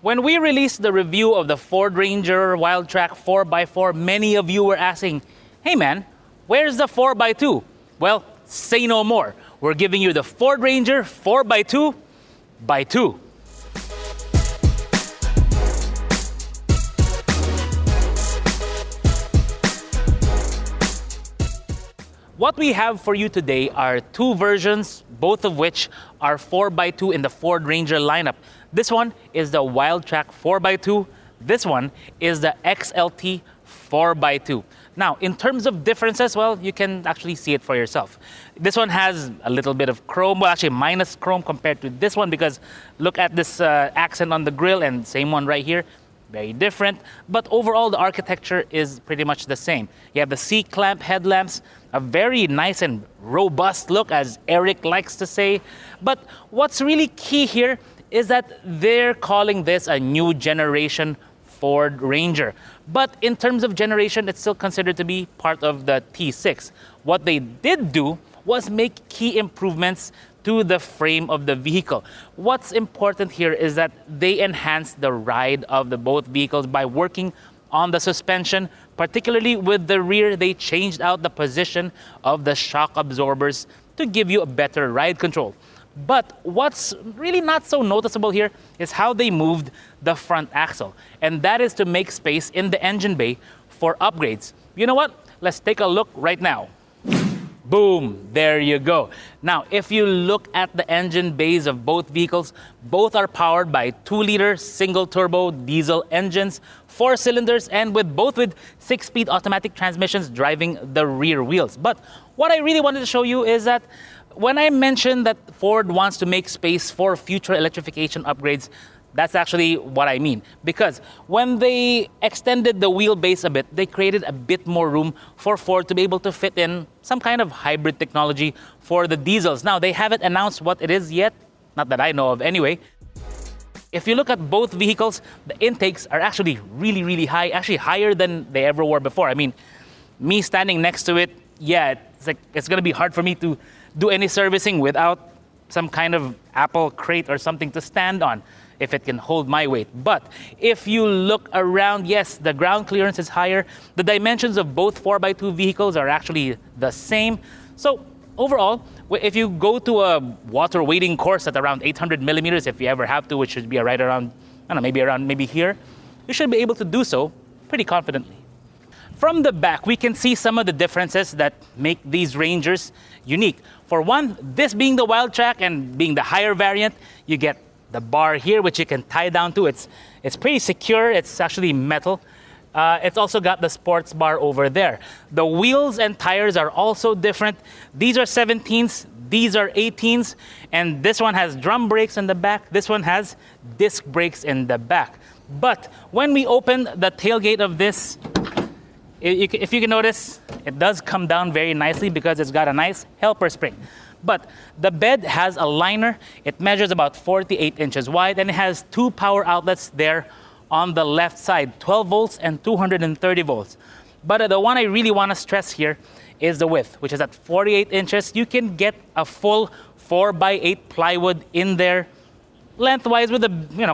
When we released the review of the Ford Ranger Wildtrak 4x4, many of you were asking, hey man, where's the 4x2? Well, say no more. We're giving you the Ford Ranger 4x2 by 2. What we have for you today are two versions, both of which are 4x2 in the Ford Ranger lineup. This one is the Wildtrak 4x2. This one is the XLT 4x2. Now, in terms of differences, well, you can actually see it for yourself. This one has a little bit of chrome, well, actually minus chrome compared to this one, because look at this accent on the grille, and same one right here. Very different, but overall the architecture is pretty much the same. You have the C-clamp headlamps, a very nice and robust look, as Eric likes to say. But what's really key here is that they're calling this a new generation Ford Ranger. But in terms of generation, it's still considered to be part of the T6. What they did do was make key improvements to the frame of the vehicle. What's important here is that they enhanced the ride of the both vehicles by working on the suspension. Particularly with the rear, they changed out the position of the shock absorbers to give you a better ride control. But what's really not so noticeable here is how they moved the front axle. And that is to make space in the engine bay for upgrades. You know what? Let's take a look right now. Boom, there you go. Now, if you look at the engine bays of both vehicles, both are powered by 2-liter single-turbo diesel engines, 4 cylinders, and both with 6-speed automatic transmissions driving the rear wheels. But what I really wanted to show you is that when I mentioned that Ford wants to make space for future electrification upgrades, that's actually what I mean. Because when they extended the wheelbase a bit, they created a bit more room for Ford to be able to fit in some kind of hybrid technology for the diesels. Now, they haven't announced what it is yet, not that I know of anyway. If you look at both vehicles, the intakes are actually really high, actually higher than they ever were before. I mean, me standing next to it, yeah, it's gonna be hard for me to do any servicing without some kind of Apple crate or something to stand on, if it can hold my weight. But if you look around, yes, the ground clearance is higher. The dimensions of both 4x2 vehicles are actually the same. So overall, if you go to a water wading course at around 800 millimeters, if you ever have to, which should be right around, I don't know, maybe here, you should be able to do so pretty confidently. From the back, we can see some of the differences that make these Rangers unique. For one, this being the Wildtrak and being the higher variant, you get the bar here, which you can tie down to. It's pretty secure. It's actually metal. It's also got the sports bar over there. The wheels and tires are also different. These are 17s, these are 18s, and this one has drum brakes in the back. This one has disc brakes in the back. But when we open the tailgate of this, if you can notice, it does come down very nicely because it's got a nice helper spring. But the bed has a liner. It measures about 48 inches wide, and it has 2 power outlets there on the left side, 12 volts and 230 volts. But the one I really want to stress here is the width, which is at 48 inches. You can get a full 4x8 plywood in there, lengthwise with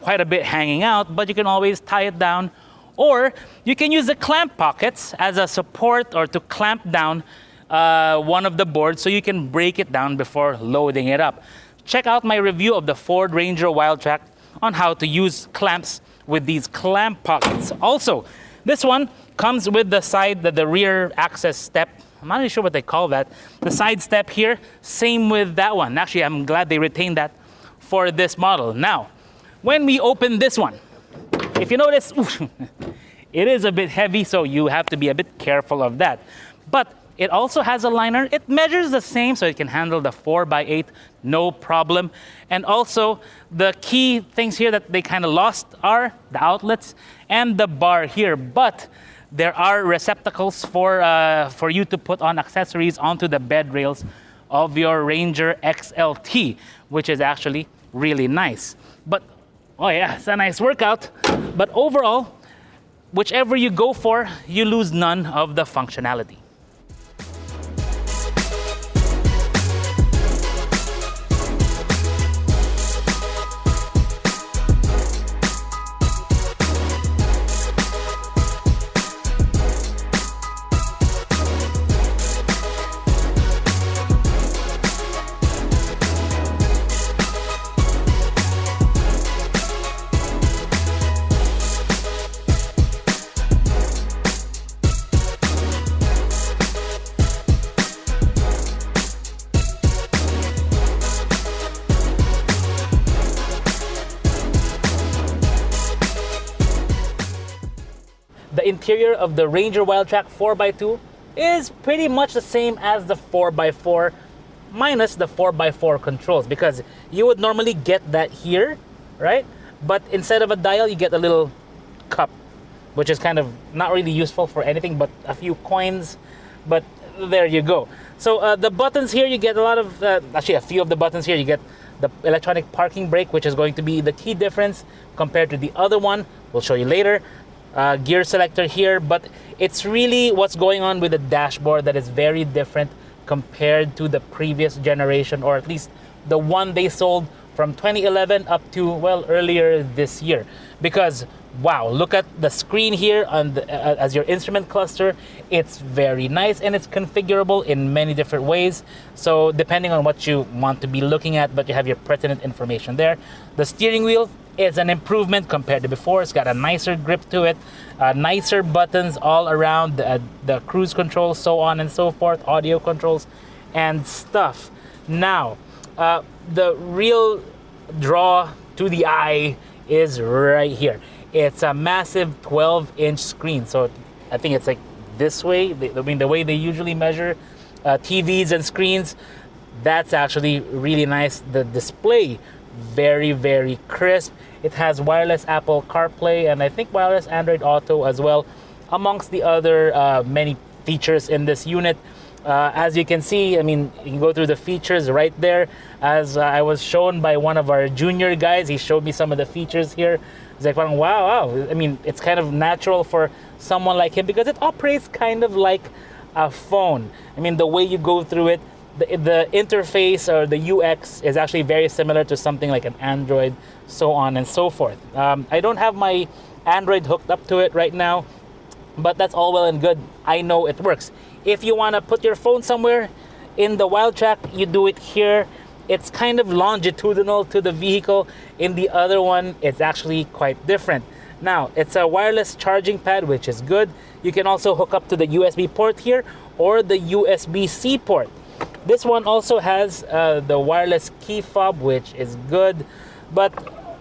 quite a bit hanging out, but you can always tie it down. Or you can use the clamp pockets as a support or to clamp down one of the boards so you can break it down before loading it up. Check out my review of the Ford Ranger Wildtrak on how to use clamps with these clamp pockets. Also, this one comes with the rear access step. I'm not really sure what they call that. The side step here, same with that one. Actually, I'm glad they retained that for this model. Now, when we open this one, if you notice, it is a bit heavy, so you have to be a bit careful of that. But it also has a liner. It measures the same, so it can handle the 4x8, no problem. And also, the key things here that they kind of lost are the outlets and the bar here. But there are receptacles for you to put on accessories onto the bed rails of your Ranger XLT, which is actually really nice. But oh yeah, it's a nice workout. But overall, whichever you go for, you lose none of the functionality. the interior of the Ranger Wildtrak 4x2 is pretty much the same as the 4x4 minus the 4x4 controls, because you would normally get that here, right? But instead of a dial, you get a little cup, which is kind of not really useful for anything but a few coins, but there you go. So the buttons here, you get a lot of, actually a few of the buttons here, you get the electronic parking brake, which is going to be the key difference compared to the other one. We'll show you later. Gear selector here, but it's really what's going on with the dashboard that is very different compared to the previous generation, or at least the one they sold from 2011 up to, well, earlier this year. Because wow, look at the screen here on the, as your instrument cluster. It's very nice and it's configurable in many different ways. So depending on what you want to be looking at, but you have your pertinent information there. The steering wheel is an improvement compared to before. It's got a nicer grip to it, nicer buttons all around, the cruise control, so on and so forth, audio controls and stuff. Now, the real draw to the eye is right here. It's a massive 12-inch screen. So I think it's like this way. I mean, the way they usually measure TVs and screens, that's actually really nice. The display, very, very crisp. It has wireless Apple CarPlay and I think wireless Android Auto as well, amongst the other many features in this unit. As you can see, I mean, you can go through the features right there. As I was shown by one of our junior guys, he showed me some of the features here. It's like, wow. I mean, it's kind of natural for someone like him because it operates kind of like a phone. I mean, the way you go through it, the interface or the UX is actually very similar to something like an Android, so on and so forth. I don't have my Android hooked up to it right now, but that's all well and good. I know it works. If you want to put your phone somewhere in the Wildtrak, you do it here. It's kind of longitudinal to the vehicle. In the other one, it's actually quite different. Now, it's a wireless charging pad, which is good. You can also hook up to the USB port here or the USB-C port. This one also has the wireless key fob, which is good. But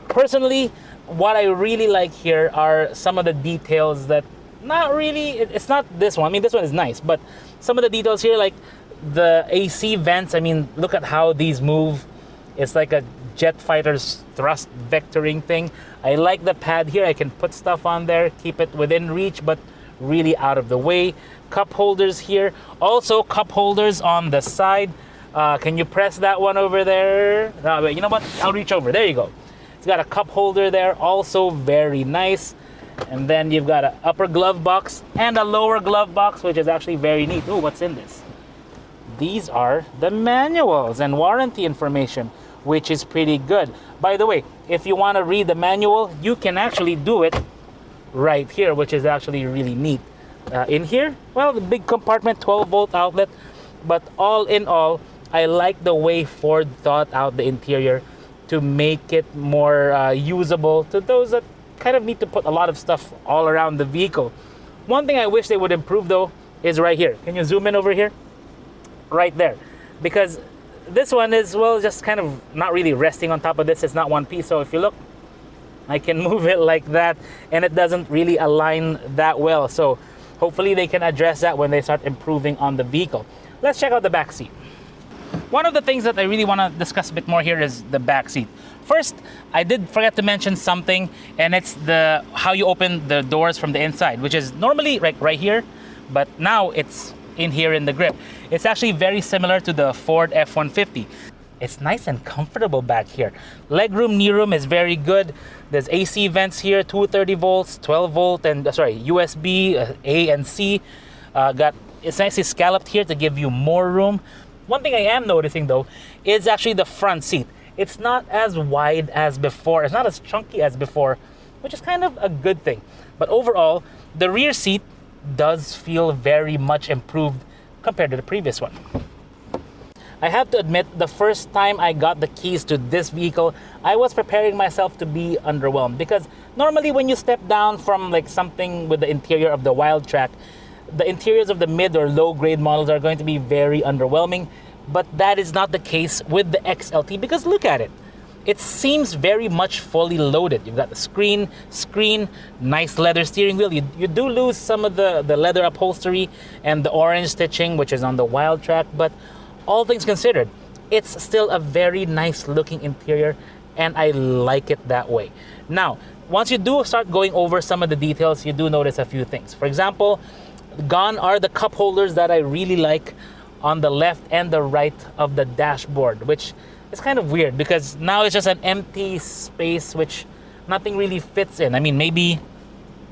personally, what I really like here are some of the details that not really, it's not this one. I mean, this one is nice, but some of the details here, like the AC vents, I mean, look at how these move. It's like a jet fighter's thrust vectoring thing. I like the pad here. I can put stuff on there, keep it within reach, but really out of the way. Cup holders here. Also, cup holders on the side. Can you press that one over there? No, wait, you know what? I'll reach over. There you go. It's got a cup holder there, also very nice. And then you've got an upper glove box and a lower glove box, which is actually very neat. Ooh, what's in this? These are the manuals and warranty information, which is pretty good. By the way, if you want to read the manual, you can actually do it right here, which is actually really neat. In here, well, the big compartment, 12-volt outlet. But all in all, I like the way Ford thought out the interior to make it more usable to those that kind of need to put a lot of stuff all around the vehicle. One thing I wish they would improve though is right here. Can you zoom in over here? Right there. Because this one is, well, just kind of not really resting on top of this. It's not one piece. So if you look, I can move it like that and it doesn't really align that well. So hopefully they can address that when they start improving on the vehicle. Let's check out the back seat. One of the things that I really want to discuss a bit more here is the back seat. First, I did forget to mention something, and it's the how you open the doors from the inside, which is normally right here, but now it's in here in the grip. It's actually very similar to the Ford F-150. It's nice and comfortable back here. Legroom, knee room is very good. There's AC vents here, 230 volts, 12 volt, and USB A and C. It's nicely scalloped here to give you more room. One thing I am noticing though is actually the front seat. It's not as wide as before. It's not as chunky as before, which is kind of a good thing. But overall, the rear seat does feel very much improved compared to the previous one. I have to admit, the first time I got the keys to this vehicle, I was preparing myself to be underwhelmed, because normally when you step down from like something with the interior of the Wildtrak, the interiors of the mid or low grade models are going to be very underwhelming. But that is not the case with the XLT, because look at it. it seems very much fully loaded. You've got the screen, nice leather steering wheel. You do lose some of the leather upholstery and the orange stitching, which is on the Wildtrak, but all things considered, it's still a very nice looking interior, and I like it that way. Now, once you do start going over some of the details, you do notice a few things. For example, gone are the cup holders that I really like on the left and the right of the dashboard, which is kind of weird because now it's just an empty space which nothing really fits in. I mean, maybe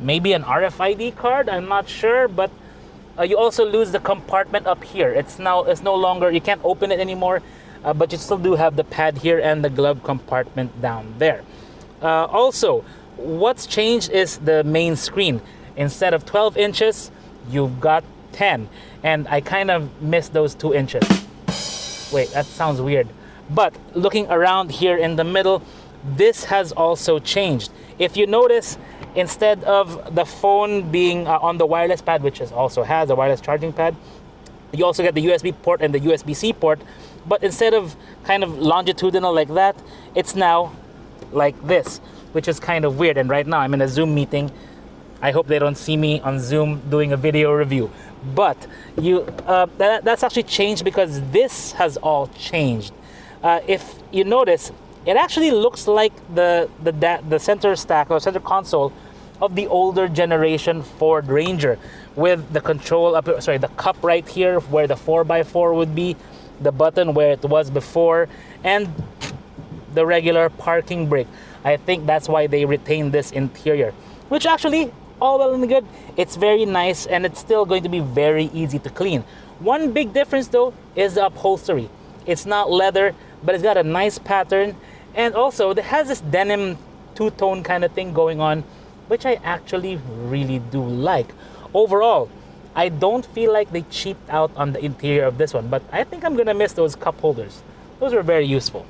an RFID card, I'm not sure, but you also lose the compartment up here. It's no longer, you can't open it anymore, but you still do have the pad here and the glove compartment down there. Also, what's changed is the main screen. Instead of 12 inches, you've got 10, and I kind of miss those 2 inches. Wait, that sounds weird. But looking around here in the middle, this has also changed. If you notice, instead of the phone being on the wireless pad, which also has a wireless charging pad, you also get the USB port and the USB-C port. But instead of kind of longitudinal like that, it's now like this, which is kind of weird. And right now I'm in a Zoom meeting. I hope they don't see me on Zoom doing a video review. But that's actually changed because this has all changed. If you notice, it actually looks like the center stack or center console of the older generation Ford Ranger, with the the cup right here where the 4x4 would be, the button where it was before, and the regular parking brake. I think that's why they retained this interior, which actually, all well and good, it's very nice, and it's still going to be very easy to clean. One big difference though is the upholstery. It's not leather, but it's got a nice pattern, and also it has this denim two-tone kind of thing going on, which I actually really do like. Overall, I don't feel like they cheaped out on the interior of this one, but I think I'm gonna miss those cup holders. Those were very useful.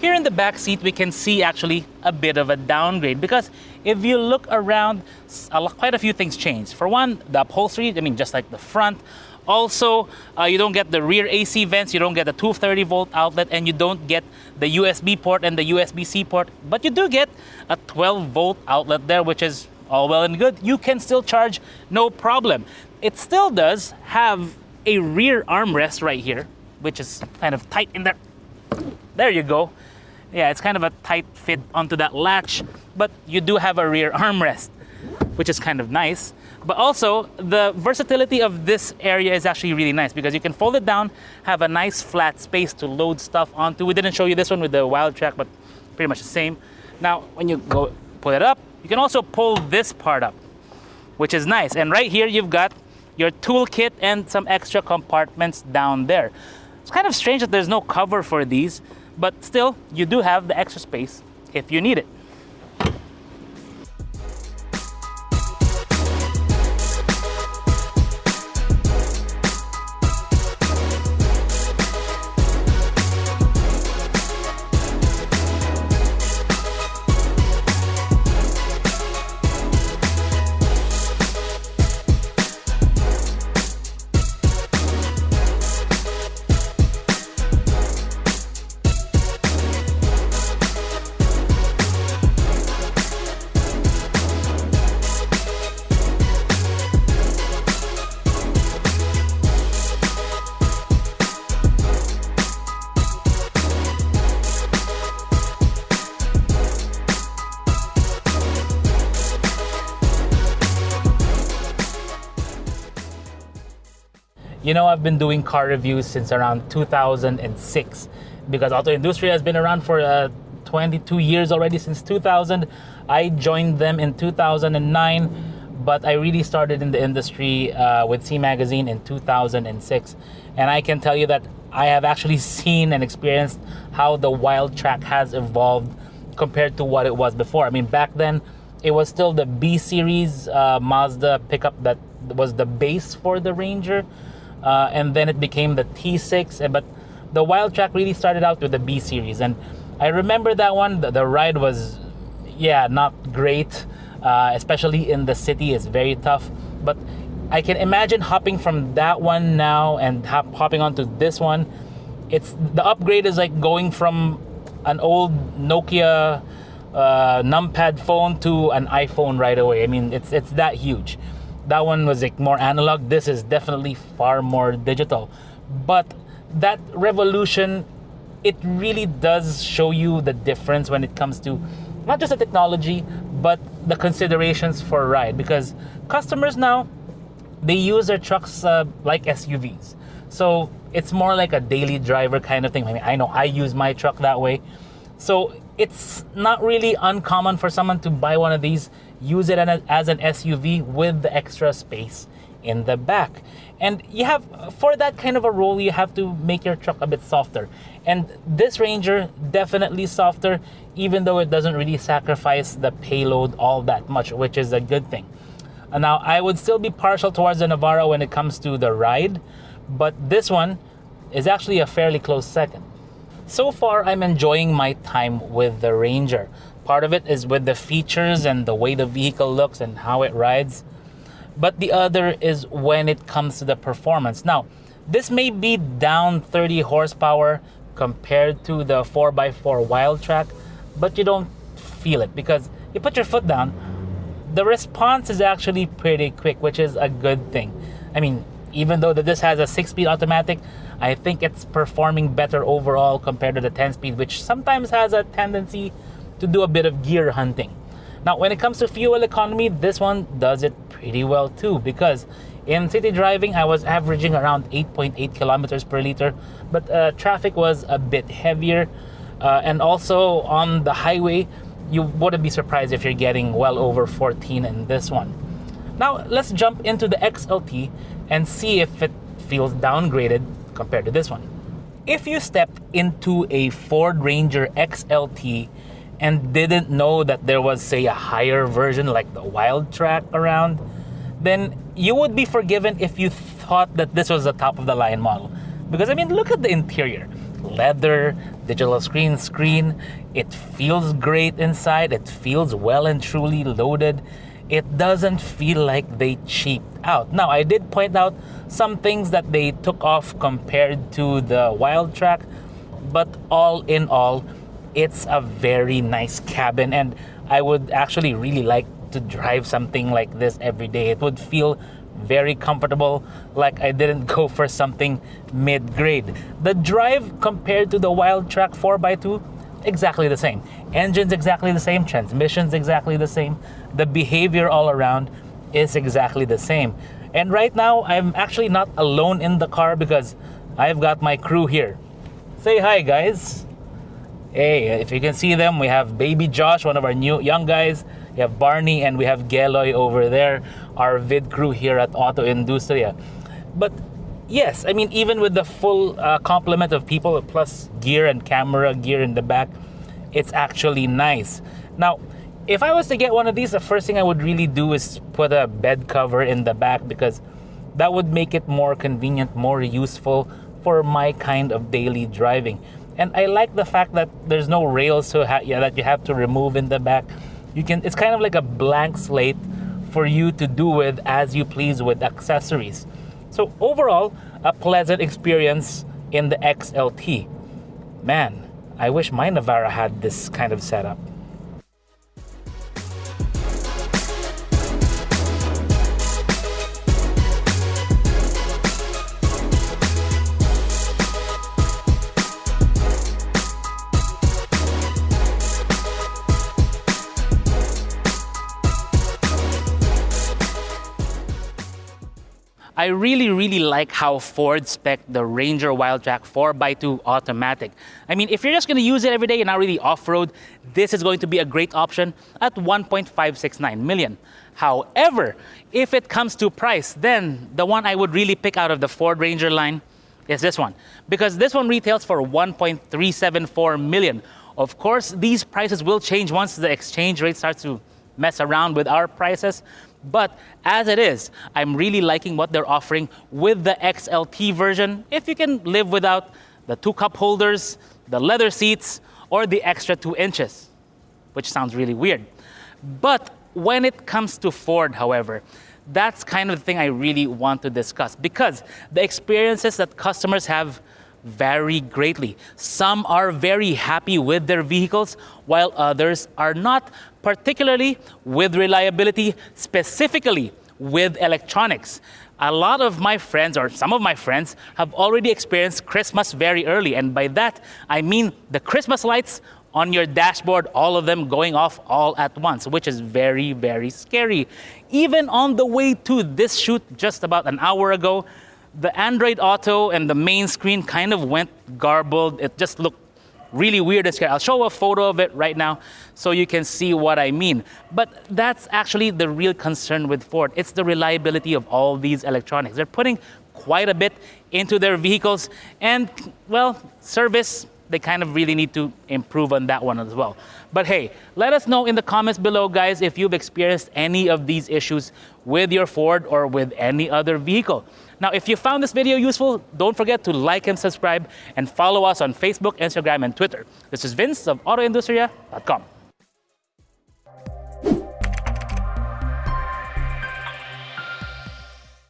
Here in the back seat, we can see actually a bit of a downgrade, because if you look around, quite a few things changed. For one, the upholstery, I mean, just like the front. Also, you don't get the rear AC vents, you don't get the 230 volt outlet, and you don't get the USB port and the USB-C port, but you do get a 12 volt outlet there, which is all well and good. You can still charge, no problem. It still does have a rear armrest right here, which is kind of tight in there. There you go. Yeah, it's kind of a tight fit onto that latch, but you do have a rear armrest, which is kind of nice. But also, the versatility of this area is actually really nice because you can fold it down, have a nice flat space to load stuff onto. We didn't show you this one with the Wildtrak, but pretty much the same. Now, when you go pull it up, you can also pull this part up, which is nice. And right here, you've got your toolkit and some extra compartments down there. It's kind of strange that there's no cover for these, but still, you do have the extra space if you need it. You know, I've been doing car reviews since around 2006 because AutoIndustriya has been around for 22 years already, since 2000. I joined them in 2009, but I really started in the industry with C Magazine in 2006. And I can tell you that I have actually seen and experienced how the Wildtrak has evolved compared to what it was before. I mean, back then, it was still the B series Mazda pickup that was the base for the Ranger. And then it became the T6, but the Wildtrak really started out with the B series, and I remember that one. The ride was, not great, especially in the city. It's very tough, but I can imagine hopping from that one now and hopping onto this one. It's the upgrade is like going from an old Nokia numpad phone to an iPhone right away. I mean, it's that huge. That one was like more analog. This is definitely far more digital. But that revolution, it really does show you the difference when it comes to not just the technology, but the considerations for ride. Because customers now, they use their trucks like SUVs. So it's more like a daily driver kind of thing. I mean, I know I use my truck that way. So it's not really uncommon for someone to buy one of these, use it as an SUV with the extra space in the back. And you have, for that kind of a role, you have to make your truck a bit softer. And this Ranger, definitely softer, even though it doesn't really sacrifice the payload all that much, which is a good thing. Now, I would still be partial towards the Navara when it comes to the ride, but this one is actually a fairly close second. So far, I'm enjoying my time with the Ranger. Part of it is with the features and the way the vehicle looks and how it rides. But the other is when it comes to the performance. Now, this may be down 30 horsepower compared to the 4x4 Wildtrak, but you don't feel it because you put your foot down. The response is actually pretty quick, which is a good thing. I mean, even though this has a 6-speed automatic, I think it's performing better overall compared to the 10-speed, which sometimes has a tendency to do a bit of gear hunting. Now, when it comes to fuel economy, this one does it pretty well too, because in city driving, I was averaging around 8.8 kilometers per liter, but traffic was a bit heavier. And also on the highway, you wouldn't be surprised if you're getting well over 14 in this one. Now, let's jump into the XLT and see if it feels downgraded compared to this one. If you stepped into a Ford Ranger XLT and didn't know that there was, say, a higher version like the Wildtrak around, then you would be forgiven if you thought that this was the top of the line model. Because, I mean, look at the interior. Leather, digital screen. It feels great inside. It feels well and truly loaded. It doesn't feel like they cheaped out. Now, I did point out some things that they took off compared to the Wildtrak, but all in all, it's a very nice cabin, and I would actually really like to drive something like this every day. It would feel very comfortable, like I didn't go for something mid-grade. The drive compared to the Wildtrak 4x2, exactly the same. Engine's exactly the same, transmission's exactly the same. The behavior all around is exactly the same. And right now, I'm actually not alone in the car because I've got my crew here. Say hi, guys. Hey, if you can see them, we have baby Josh, one of our new young guys. We have Barney, and we have Geloy over there, our vid crew here at AutoIndustriya. But yes, I mean, even with the full complement of people, plus gear and camera gear in the back, it's actually nice. Now, if I was to get one of these, the first thing I would really do is put a bed cover in the back, because that would make it more convenient, more useful for my kind of daily driving. And I like the fact that there's no rails that you have to remove in the back. It's kind of like a blank slate for you to do with as you please with accessories. So overall, a pleasant experience in the XLT. Man, I wish my Navara had this kind of setup. I really like how Ford spec'd the Ranger Wildtrak 4x2 automatic. I mean, if you're just gonna use it every day and not really off-road, this is going to be a great option at $1.569 million. However, if it comes to price, then the one I would really pick out of the Ford Ranger line is this one, because this one retails for $1.374 million. Of course, these prices will change once the exchange rate starts to mess around with our prices. But as it is, I'm really liking what they're offering with the XLT version. If you can live without the 2 cup holders, the leather seats, or the extra 2 inches, which sounds really weird. But when it comes to Ford, however, that's kind of the thing I really want to discuss, because the experiences that customers have vary greatly. Some are very happy with their vehicles, while others are not, particularly with reliability, specifically with electronics. A lot of my friends, or some of my friends, have already experienced Christmas very early. And by that, I mean the Christmas lights on your dashboard, all of them going off all at once, which is very, very scary. Even on the way to this shoot just about an hour ago, the Android Auto and the main screen kind of went garbled. It just looked really weird and scary. I'll show a photo of it right now so you can see what I mean. But that's actually the real concern with Ford. It's the reliability of all these electronics. They're putting quite a bit into their vehicles, and, well, service, they kind of really need to improve on that one as well. But hey, let us know in the comments below, guys, if you've experienced any of these issues with your Ford or with any other vehicle. Now, if you found this video useful, don't forget to like and subscribe and follow us on Facebook, Instagram, and Twitter. This is Vince of AutoIndustriya.com.